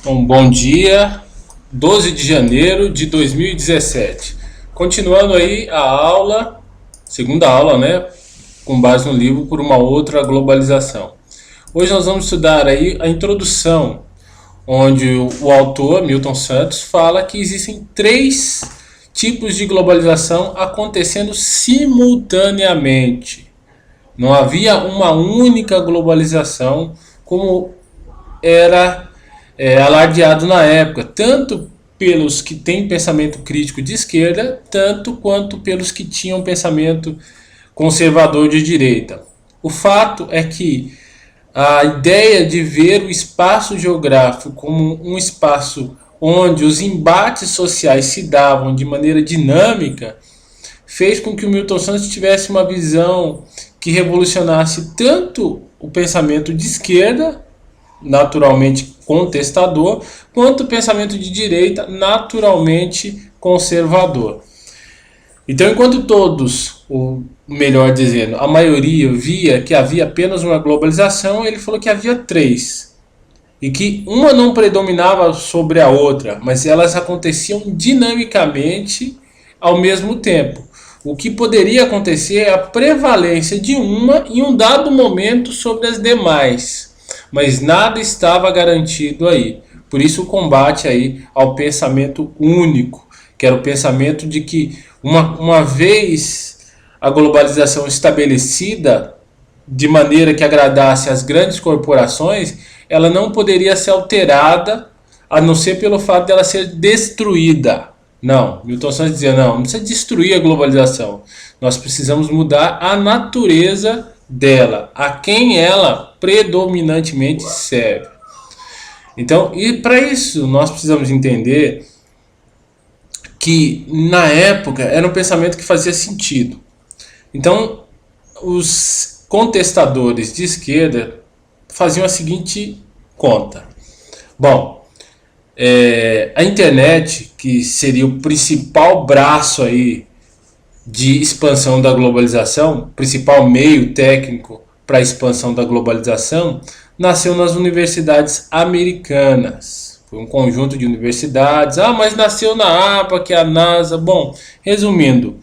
Bom dia, 12 de janeiro de 2017. Continuando aí a aula, segunda aula, né? Com base no livro Por uma Outra Globalização. Hoje nós vamos estudar aí a introdução, onde o autor, Milton Santos, fala que existem três tipos de globalização acontecendo simultaneamente. Não havia uma única globalização como era alardeado na época, tanto pelos que têm pensamento crítico de esquerda, tanto quanto pelos que tinham pensamento conservador de direita. O fato é que a ideia de ver o espaço geográfico como um espaço onde os embates sociais se davam de maneira dinâmica fez com que o Milton Santos tivesse uma visão que revolucionasse tanto o pensamento de esquerda, naturalmente contestador, quanto o pensamento de direita, naturalmente conservador. Então, enquanto todos, ou melhor dizendo, a maioria via que havia apenas uma globalização, ele falou que havia três. E que uma não predominava sobre a outra, mas elas aconteciam dinamicamente ao mesmo tempo. O que poderia acontecer é a prevalência de uma em um dado momento sobre as demais. Mas nada estava garantido aí. Por isso o combate aí ao pensamento único, que era o pensamento de que uma vez a globalização estabelecida de maneira que agradasse às grandes corporações, ela não poderia ser alterada a não ser pelo fato dela ser destruída. Não, Milton Santos dizia, não precisa destruir a globalização. Nós precisamos mudar a natureza dela, a quem ela predominantemente serve. Então, e para isso nós precisamos entender que na época era um pensamento que fazia sentido. Então, os contestadores de esquerda faziam a seguinte conta. Bom, a internet, que seria o principal braço aí de expansão da globalização, principal meio técnico para a expansão da globalização, nasceu nas universidades americanas. Foi um conjunto de universidades. Mas nasceu na APA, que é a NASA. Bom, resumindo,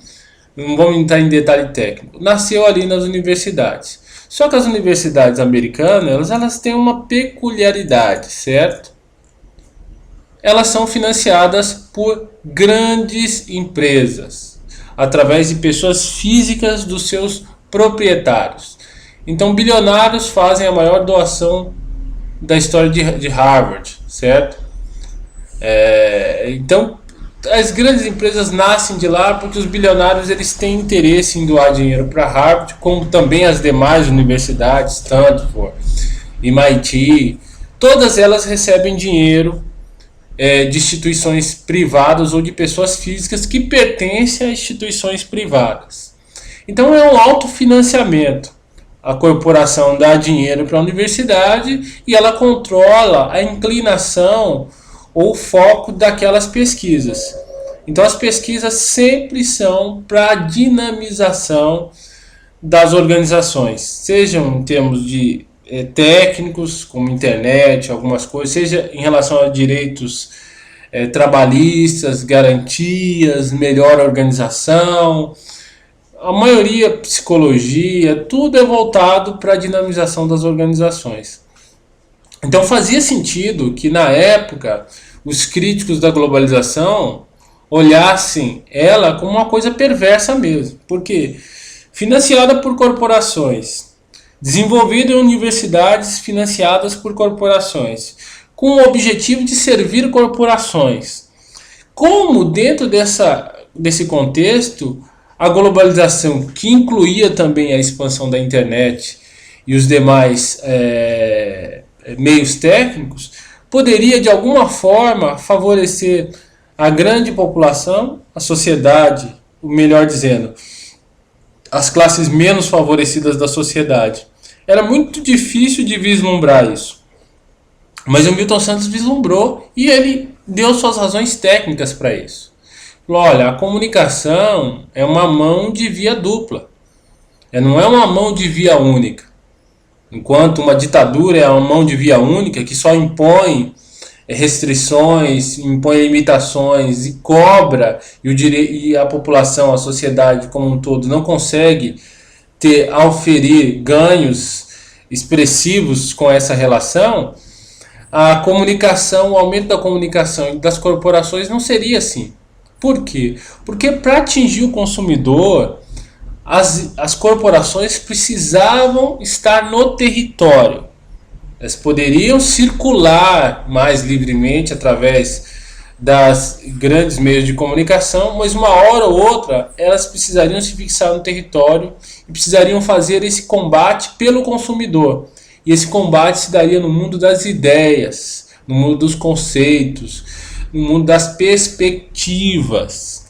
não vamos entrar em detalhe técnico. Nasceu ali nas universidades. Só que as universidades americanas, elas têm uma peculiaridade, certo? Elas são financiadas por grandes empresas, através de pessoas físicas dos seus proprietários. Então, bilionários fazem a maior doação da história de Harvard, certo? Então, as grandes empresas nascem de lá porque os bilionários eles têm interesse em doar dinheiro para Harvard, como também as demais universidades, Stanford, MIT, todas elas recebem dinheiro de instituições privadas ou de pessoas físicas que pertencem a instituições privadas. Então é um autofinanciamento. A corporação dá dinheiro para a universidade e ela controla a inclinação ou foco daquelas pesquisas. Então as pesquisas sempre são para a dinamização das organizações, sejam em termos de técnicos, como internet, algumas coisas, seja em relação a direitos trabalhistas, garantias, melhor organização, a maioria psicologia, tudo é voltado para a dinamização das organizações. Então fazia sentido que na época os críticos da globalização olhassem ela como uma coisa perversa mesmo, porque financiada por corporações, desenvolvido em universidades financiadas por corporações, com o objetivo de servir corporações. Como dentro desse contexto, a globalização, que incluía também a expansão da internet e os demais meios técnicos, poderia de alguma forma favorecer a grande população, a sociedade, melhor dizendo, as classes menos favorecidas da sociedade. Era muito difícil de vislumbrar isso. Mas o Milton Santos vislumbrou e ele deu suas razões técnicas para isso. Falou, olha, a comunicação é uma mão de via dupla. Não é uma mão de via única. Enquanto uma ditadura é uma mão de via única que só impõe restrições, impõe limitações e cobra, e a população, a sociedade como um todo não consegue auferir ganhos expressivos com essa relação, a comunicação, o aumento da comunicação e das corporações não seria assim. Por quê? Porque para atingir o consumidor, as corporações precisavam estar no território. Elas poderiam circular mais livremente através das grandes meios de comunicação, mas uma hora ou outra elas precisariam se fixar no território e precisariam fazer esse combate pelo consumidor. E esse combate se daria no mundo das ideias, no mundo dos conceitos, no mundo das perspectivas.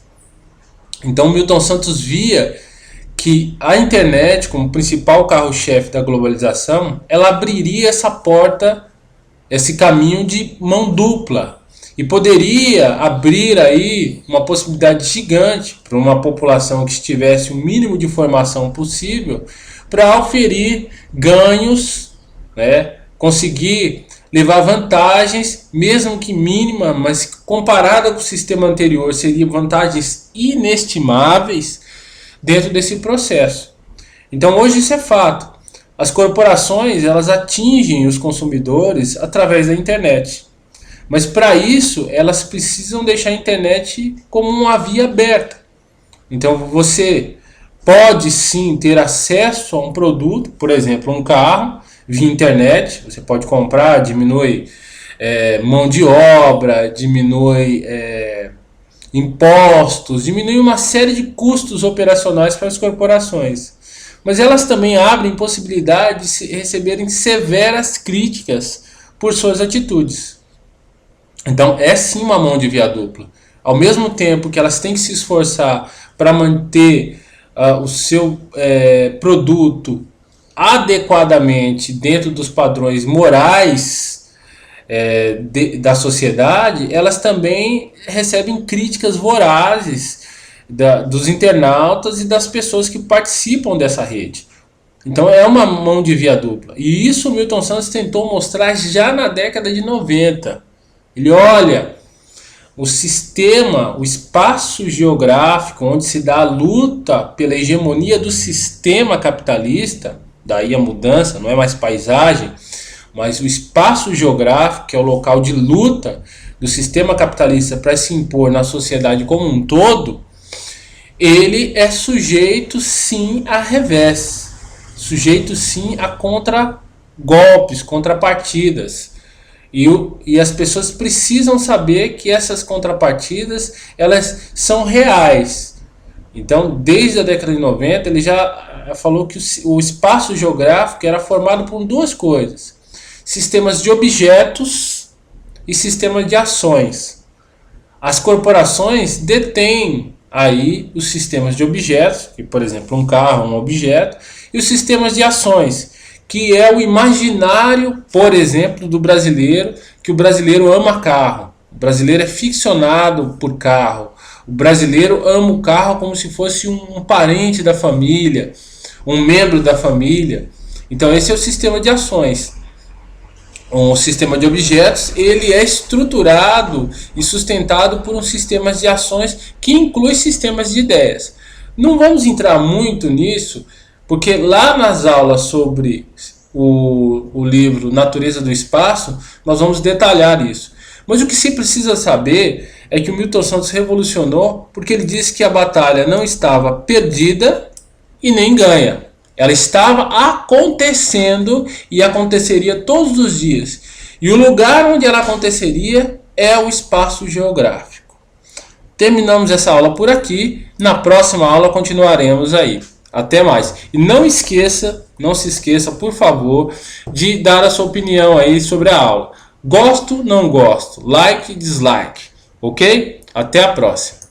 Então Milton Santos via que a internet, como principal carro-chefe da globalização, ela abriria essa porta, esse caminho de mão dupla, e poderia abrir aí uma possibilidade gigante para uma população que tivesse o mínimo de informação possível para oferir ganhos, né, conseguir levar vantagens, mesmo que mínima, mas comparada com o sistema anterior, seriam vantagens inestimáveis dentro desse processo. Então hoje isso é fato. As corporações elas atingem os consumidores através da internet. Mas para isso elas precisam deixar a internet como uma via aberta. Então você pode sim ter acesso a um produto, por exemplo, um carro, via internet. Você pode comprar, diminui mão de obra, diminui impostos, diminui uma série de custos operacionais para as corporações. Mas elas também abrem possibilidade de receberem severas críticas por suas atitudes. Então é sim uma mão de via dupla. Ao mesmo tempo que elas têm que se esforçar para manter o seu produto adequadamente dentro dos padrões morais da sociedade, elas também recebem críticas vorazes dos internautas e das pessoas que participam dessa rede. Então é uma mão de via dupla. E isso o Milton Santos tentou mostrar já na década de 90. Ele olha o sistema, o espaço geográfico onde se dá a luta pela hegemonia do sistema capitalista, daí a mudança, não é mais paisagem, mas o espaço geográfico, que é o local de luta do sistema capitalista para se impor na sociedade como um todo, ele é sujeito sim a revés, sujeito sim a contragolpes, contrapartidas. E as pessoas precisam saber que essas contrapartidas elas são reais. Então, desde a década de 90, ele já falou que o espaço geográfico era formado por duas coisas: sistemas de objetos e sistemas de ações. As corporações detêm aí os sistemas de objetos, que por exemplo um carro é um objeto, e os sistemas de ações, que é o imaginário, por exemplo, do brasileiro, que o brasileiro ama carro. O brasileiro é ficcionado por carro. O brasileiro ama o carro como se fosse um parente da família, um membro da família. Então esse é o sistema de ações. O sistema de objetos, ele é estruturado e sustentado por um sistema de ações que inclui sistemas de ideias. Não vamos entrar muito nisso, porque lá nas aulas sobre o livro Natureza do Espaço, nós vamos detalhar isso. Mas o que se precisa saber é que o Milton Santos revolucionou porque ele disse que a batalha não estava perdida e nem ganha. Ela estava acontecendo e aconteceria todos os dias. E o lugar onde ela aconteceria é o espaço geográfico. Terminamos essa aula por aqui. Na próxima aula continuaremos aí. Até mais. E não se esqueça, por favor, de dar a sua opinião aí sobre a aula. Gosto, não gosto, like, dislike. Ok? Até a próxima.